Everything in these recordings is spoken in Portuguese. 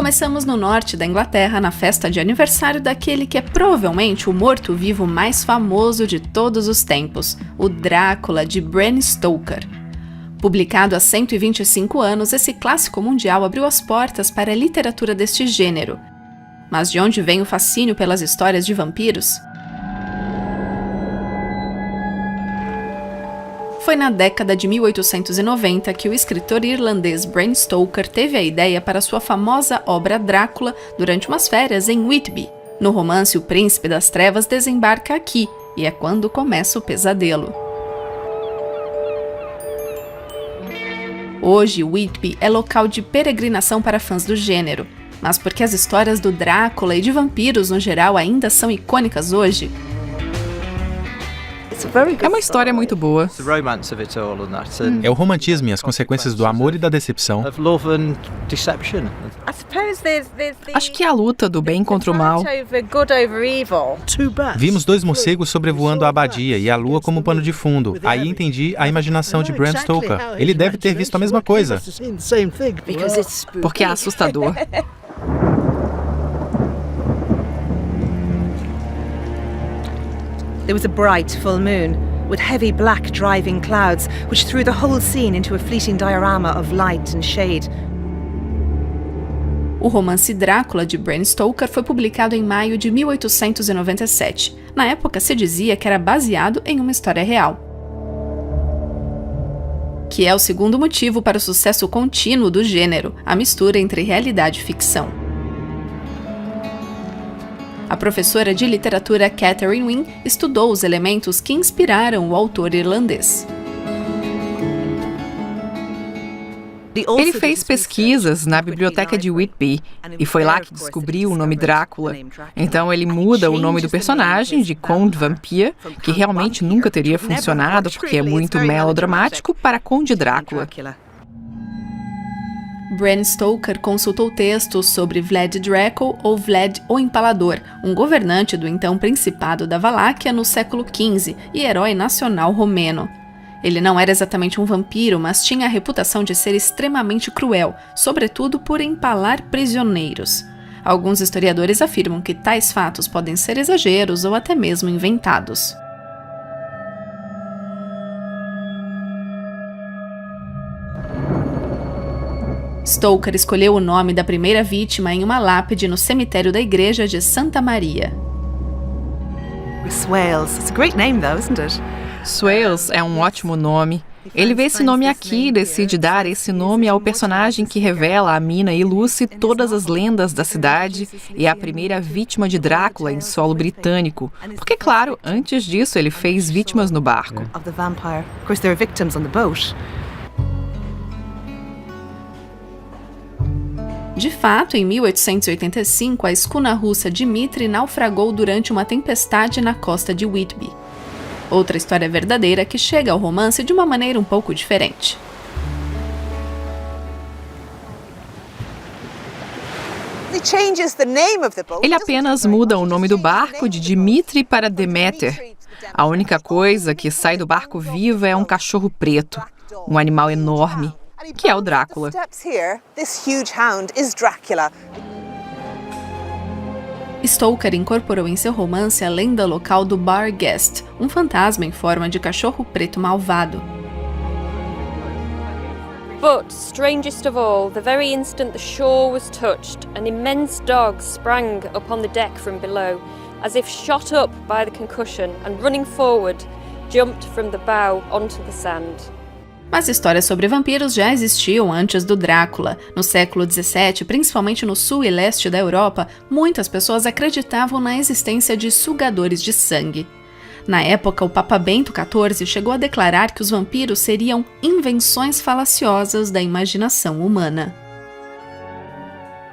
Começamos no norte da Inglaterra, na festa de aniversário daquele que é provavelmente o morto-vivo mais famoso de todos os tempos, o Drácula de Bram Stoker. Publicado há 125 anos, esse clássico mundial abriu as portas para a literatura deste gênero. Mas de onde vem o fascínio pelas histórias de vampiros? Foi na década de 1890 que o escritor irlandês Bram Stoker teve a ideia para sua famosa obra Drácula durante umas férias em Whitby. No romance, o príncipe das trevas desembarca aqui, e é quando começa o pesadelo. Hoje, Whitby é local de peregrinação para fãs do gênero, mas porque as histórias do Drácula e de vampiros no geral ainda são icônicas hoje? É uma história muito boa. É o romantismo e as consequências do amor e da decepção. Acho que a luta do bem contra o mal. Vimos dois morcegos sobrevoando a abadia e a lua como pano de fundo. Aí entendi a imaginação de Bram Stoker. Ele deve ter visto a mesma coisa. Porque é assustador. There was a bright full moon, with heavy black driving clouds, which threw the whole scene into a fleeting diorama of light and shade. O romance Drácula de Bram Stoker foi publicado em maio de 1897. Na época se dizia que era baseado em uma história real. Que é o segundo motivo para o sucesso contínuo do gênero, a mistura entre realidade e ficção. A professora de literatura Catherine Wynne estudou os elementos que inspiraram o autor irlandês. Ele fez pesquisas na biblioteca de Whitby e foi lá que descobriu o nome Drácula. Então ele muda o nome do personagem de Conde Vampire, que realmente nunca teria funcionado porque é muito melodramático, para Conde Drácula. Bram Stoker consultou textos sobre Vlad Dracul ou Vlad o Empalador, um governante do então Principado da Valáquia no século XV e herói nacional romeno. Ele não era exatamente um vampiro, mas tinha a reputação de ser extremamente cruel, sobretudo por empalar prisioneiros. Alguns historiadores afirmam que tais fatos podem ser exageros ou até mesmo inventados. Stoker escolheu o nome da primeira vítima em uma lápide no cemitério da igreja de Santa Maria. Swales. It's a great name though, isn't it? Swales é um ótimo nome. Ele vê esse nome aqui e decide dar esse nome ao personagem que revela a Mina e Lucy todas as lendas da cidade e é a primeira vítima de Drácula em solo britânico. Porque, claro, antes disso ele fez vítimas no barco. Of the vampire. Of course, there are victims on the boat. De fato, em 1885, a escuna russa Dmitri naufragou durante uma tempestade na costa de Whitby. Outra história verdadeira que chega ao romance de uma maneira um pouco diferente. Ele apenas muda o nome do barco de Dmitri para Deméter. A única coisa que sai do barco viva é um cachorro preto, um animal enorme, que é o Drácula. Stoker incorporou em seu romance a lenda local do Barghest, um fantasma em forma de cachorro preto malvado. But, strangest of all, the very instant the shore was touched, an immense dog sprang upon the deck from below, as if shot up by the concussion, and running forward, jumped from the bow onto the sand. Mas histórias sobre vampiros já existiam antes do Drácula. No século XVII, principalmente no sul e leste da Europa, muitas pessoas acreditavam na existência de sugadores de sangue. Na época, o Papa Bento XIV chegou a declarar que os vampiros seriam invenções falaciosas da imaginação humana.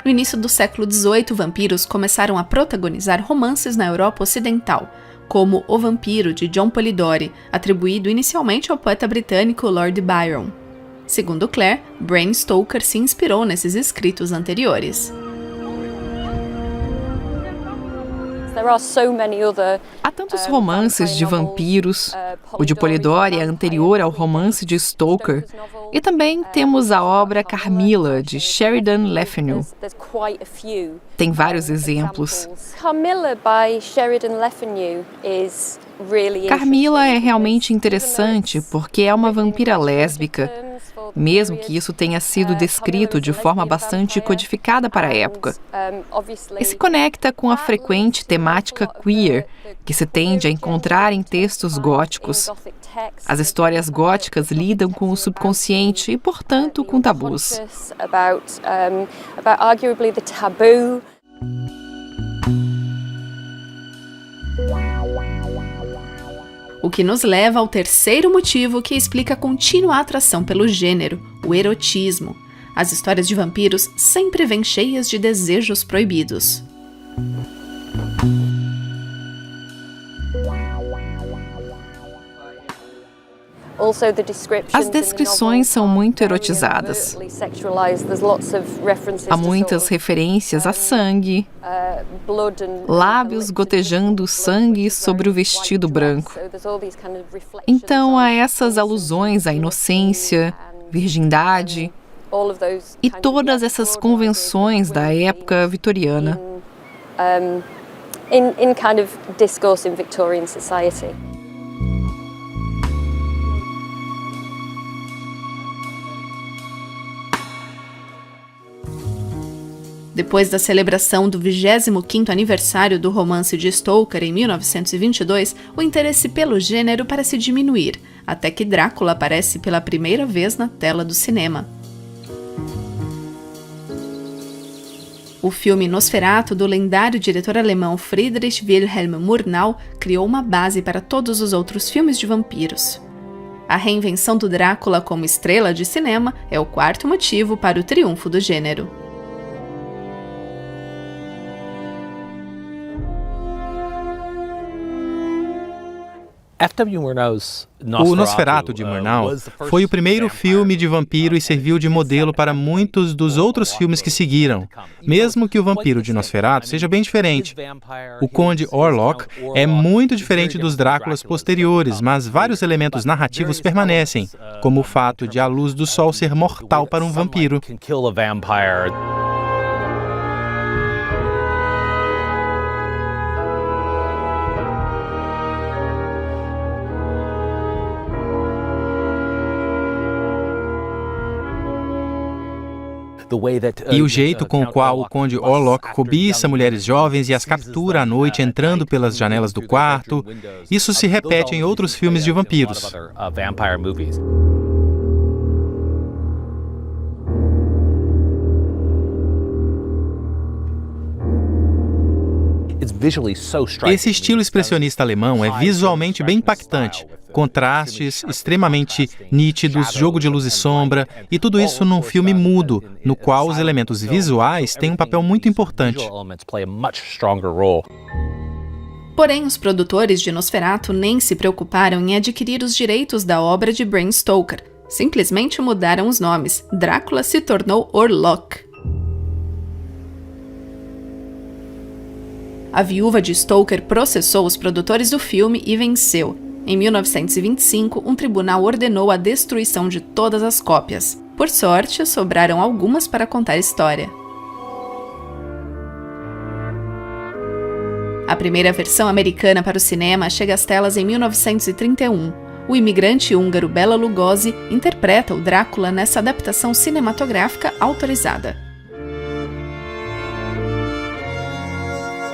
No início do século XVIII, vampiros começaram a protagonizar romances na Europa Ocidental, como O Vampiro, de John Polidori, atribuído inicialmente ao poeta britânico Lord Byron. Segundo Clare, Bram Stoker se inspirou nesses escritos anteriores. Há tantos romances de vampiros. O de Polidori é anterior ao romance de Stoker. E também temos a obra Carmilla, de Sheridan Le Fanu. Tem vários exemplos. Carmilla é realmente interessante porque é uma vampira lésbica, mesmo que isso tenha sido descrito de forma bastante codificada para a época. E se conecta com a frequente temática queer, que se tende a encontrar em textos góticos. As histórias góticas lidam com o subconsciente e, portanto, com tabus. O que nos leva ao terceiro motivo que explica a contínua atração pelo gênero, o erotismo. As histórias de vampiros sempre vêm cheias de desejos proibidos. As descrições são muito erotizadas. Há muitas referências a sangue, lábios gotejando sangue sobre o vestido branco. Então há essas alusões à inocência, virgindade e todas essas convenções da época vitoriana. In kind of discourse in Victorian society. Depois da celebração do 25º aniversário do romance de Stoker em 1922, o interesse pelo gênero parece diminuir, até que Drácula aparece pela primeira vez na tela do cinema. O filme Nosferatu, do lendário diretor alemão Friedrich Wilhelm Murnau, criou uma base para todos os outros filmes de vampiros. A reinvenção do Drácula como estrela de cinema é o quarto motivo para o triunfo do gênero. O Nosferatu de Murnau foi o primeiro filme de vampiro e serviu de modelo para muitos dos outros filmes que seguiram, mesmo que o vampiro de Nosferatu seja bem diferente. O Conde Orlok é muito diferente dos Dráculas posteriores, mas vários elementos narrativos permanecem, como o fato de a luz do sol ser mortal para um vampiro. E o jeito com o qual o Conde Orlok cobiça mulheres jovens e as captura à noite entrando pelas janelas do quarto, isso se repete em outros filmes de vampiros. Esse estilo expressionista alemão é visualmente bem impactante. Contrastes extremamente nítidos, jogo de luz e sombra, e tudo isso num filme mudo, no qual os elementos visuais têm um papel muito importante. Porém, os produtores de Nosferatu nem se preocuparam em adquirir os direitos da obra de Bram Stoker. Simplesmente mudaram os nomes. Drácula se tornou Orlok. A viúva de Stoker processou os produtores do filme e venceu. Em 1925, um tribunal ordenou a destruição de todas as cópias. Por sorte, sobraram algumas para contar a história. A primeira versão americana para o cinema chega às telas em 1931. O imigrante húngaro Bela Lugosi interpreta o Drácula nessa adaptação cinematográfica autorizada.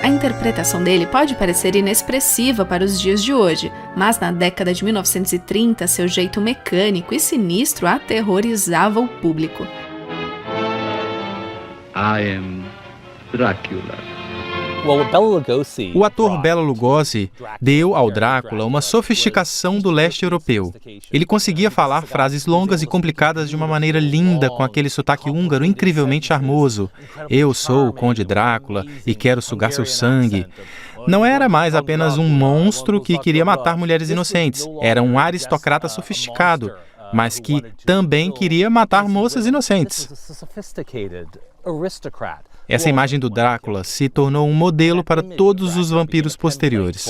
A interpretação dele pode parecer inexpressiva para os dias de hoje, mas na década de 1930, seu jeito mecânico e sinistro aterrorizava o público. I am Dracula. O ator Bela Lugosi deu ao Drácula uma sofisticação do leste europeu. Ele conseguia falar frases longas e complicadas de uma maneira linda, com aquele sotaque húngaro incrivelmente charmoso. Eu sou o Conde Drácula e quero sugar seu sangue. Não era mais apenas um monstro que queria matar mulheres inocentes. Era um aristocrata sofisticado, mas que também queria matar moças inocentes. Essa imagem do Drácula se tornou um modelo para todos os vampiros posteriores.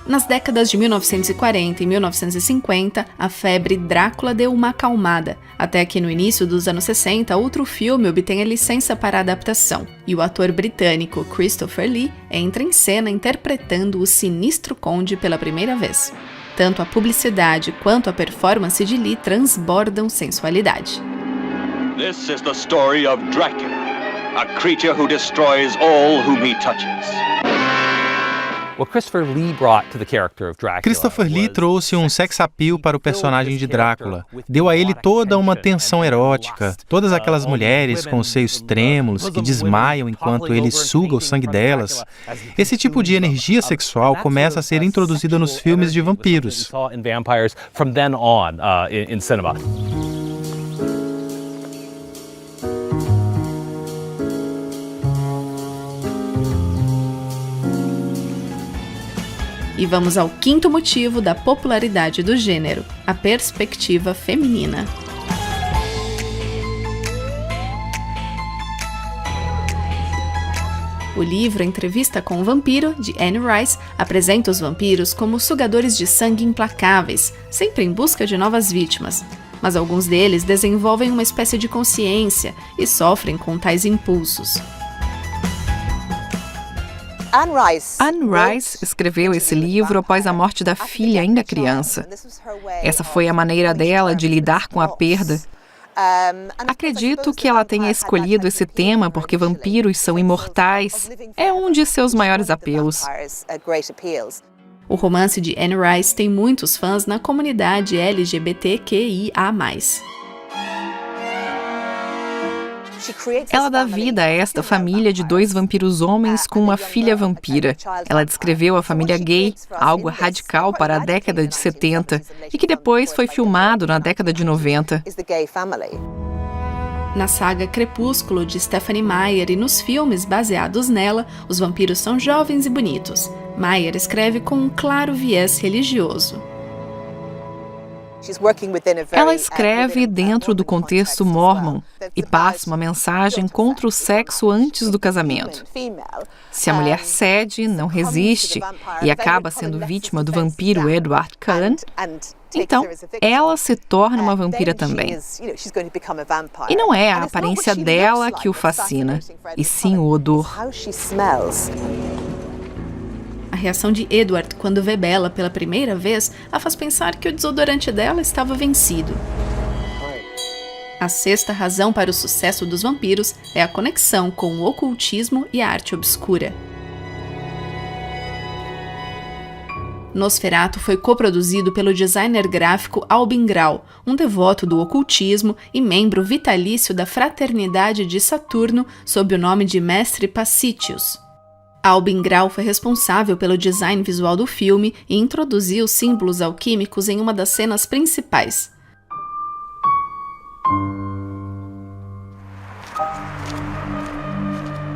Nas décadas de 1940 e 1950, a febre Drácula deu uma acalmada, até que no início dos anos 60, outro filme obtém a licença para a adaptação, e o ator britânico Christopher Lee entra em cena interpretando o sinistro conde pela primeira vez. Tanto a publicidade quanto a performance de Lee transbordam sensualidade. This is the story of Dracula, a creature who destroys all whom he touches. Christopher Lee trouxe um sex appeal para o personagem de Drácula. Deu a ele toda uma tensão erótica. Todas aquelas mulheres com os seios trêmulos que desmaiam enquanto ele suga o sangue delas. Esse tipo de energia sexual começa a ser introduzida nos filmes de vampiros. E vamos ao quinto motivo da popularidade do gênero, a perspectiva feminina. O livro Entrevista com o Vampiro, de Anne Rice, apresenta os vampiros como sugadores de sangue implacáveis, sempre em busca de novas vítimas. Mas alguns deles desenvolvem uma espécie de consciência e sofrem com tais impulsos. Anne Rice escreveu esse livro após a morte da filha ainda criança. Essa foi a maneira dela de lidar com a perda. Acredito que ela tenha escolhido esse tema porque vampiros são imortais. É um de seus maiores apelos. O romance de Anne Rice tem muitos fãs na comunidade LGBTQIA+. Ela dá vida a esta família de 2 vampiros homens com uma filha vampira. Ela descreveu a família gay, algo radical para a década de 70, e que depois foi filmado na década de 90. Na saga Crepúsculo, de Stephenie Meyer, e nos filmes baseados nela, os vampiros são jovens e bonitos. Meyer escreve com um claro viés religioso. Ela escreve dentro do contexto mórmon e passa uma mensagem contra o sexo antes do casamento. Se a mulher cede, não resiste e acaba sendo vítima do vampiro Edward Cullen, então ela se torna uma vampira também. E não é a aparência dela que o fascina, e sim o odor. A reação de Edward quando vê Bella pela primeira vez a faz pensar que o desodorante dela estava vencido. A sexta razão para o sucesso dos vampiros é a conexão com o ocultismo e a arte obscura. Nosferatu foi coproduzido pelo designer gráfico Albin Grau, um devoto do ocultismo e membro vitalício da Fraternidade de Saturno sob o nome de Mestre Pacitius. Albin Grau foi responsável pelo design visual do filme e introduziu símbolos alquímicos em uma das cenas principais.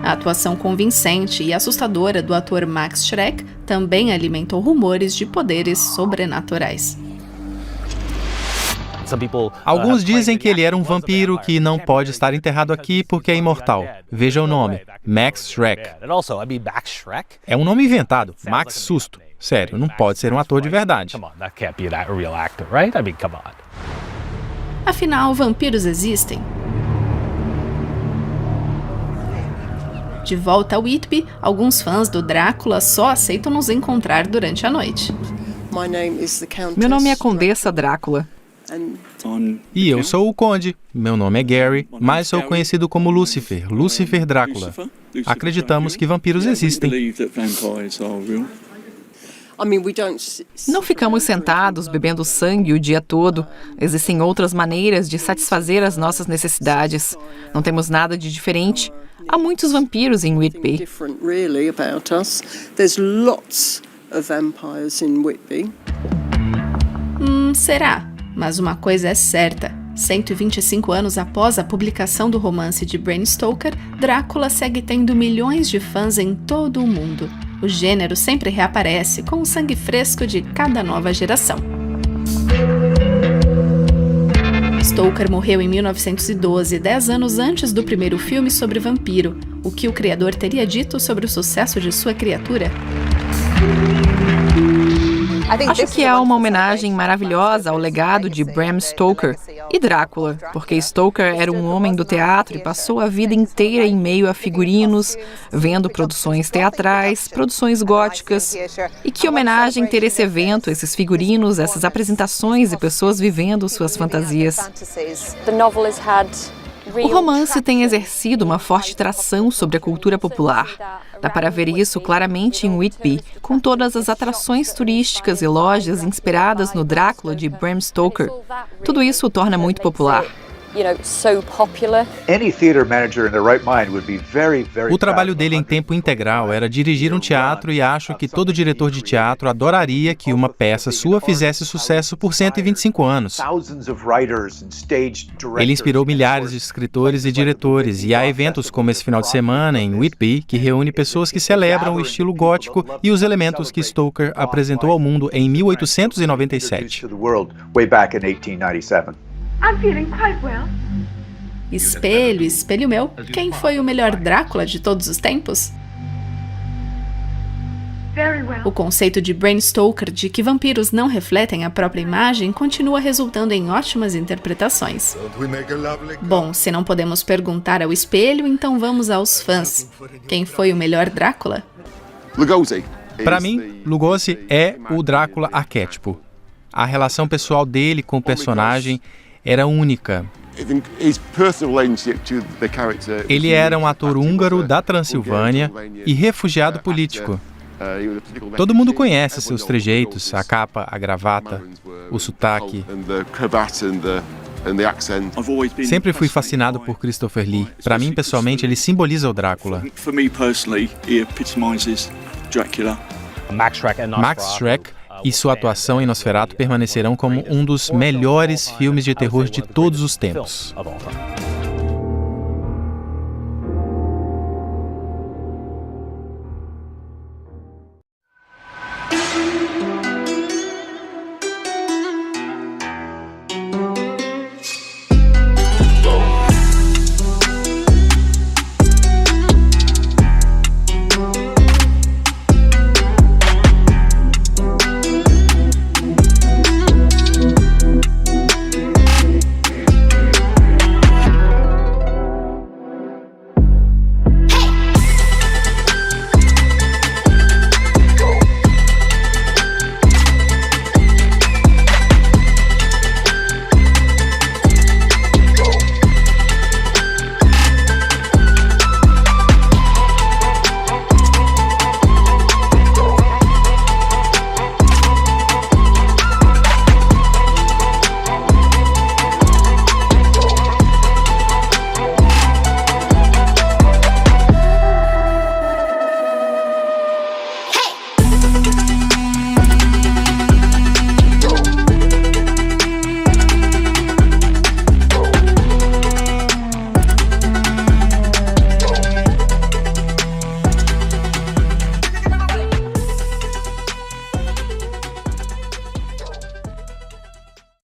A atuação convincente e assustadora do ator Max Schreck também alimentou rumores de poderes sobrenaturais. Alguns dizem que ele era um vampiro que não pode estar enterrado aqui porque é imortal. Veja o nome, Max Schreck. É um nome inventado, Max Susto. Sério, não pode ser um ator de verdade. Afinal, vampiros existem? De volta a Whitby, alguns fãs do Drácula só aceitam nos encontrar durante a noite. Meu nome é Condessa Drácula. E eu sou o Conde. Meu nome é Gary, mas sou conhecido como Lúcifer, Lúcifer Drácula. Acreditamos que vampiros existem. Não ficamos sentados bebendo sangue o dia todo. Existem outras maneiras de satisfazer as nossas necessidades. Não temos nada de diferente. Há muitos vampiros em Whitby. Será? Mas uma coisa é certa. 125 anos após a publicação do romance de Bram Stoker, Drácula segue tendo milhões de fãs em todo o mundo. O gênero sempre reaparece com o sangue fresco de cada nova geração. Stoker morreu em 1912, 10 anos antes do primeiro filme sobre vampiro. O que o criador teria dito sobre o sucesso de sua criatura? Acho que é uma homenagem maravilhosa ao legado de Bram Stoker e Drácula, porque Stoker era um homem do teatro e passou a vida inteira em meio a figurinos, vendo produções teatrais, produções góticas. E que homenagem ter esse evento, esses figurinos, essas apresentações e pessoas vivendo suas fantasias. O romance tem exercido uma forte tração sobre a cultura popular. Dá para ver isso claramente em Whitby, com todas as atrações turísticas e lojas inspiradas no Drácula de Bram Stoker. Tudo isso o torna muito popular. O trabalho dele em tempo integral era dirigir um teatro e acho que todo diretor de teatro adoraria que uma peça sua fizesse sucesso por 125 anos. Ele inspirou milhares de escritores e diretores e há eventos como esse final de semana em Whitby que reúne pessoas que celebram o estilo gótico e os elementos que Stoker apresentou ao mundo em 1897. Espelho, espelho meu, quem foi o melhor Drácula de todos os tempos? O conceito de Bram Stoker de que vampiros não refletem a própria imagem continua resultando em ótimas interpretações. Bom, se não podemos perguntar ao espelho, então vamos aos fãs. Quem foi o melhor Drácula? Para mim, Lugosi é o Drácula arquétipo. A relação pessoal dele com o personagem era única. Ele era um ator húngaro da Transilvânia e refugiado político. Todo mundo conhece seus trejeitos, a capa, a gravata, o sotaque. Sempre fui fascinado por Christopher Lee. Para mim, pessoalmente, ele simboliza o Drácula. Max Schreck e sua atuação em Nosferatu permanecerão como um dos melhores filmes de terror de todos os tempos.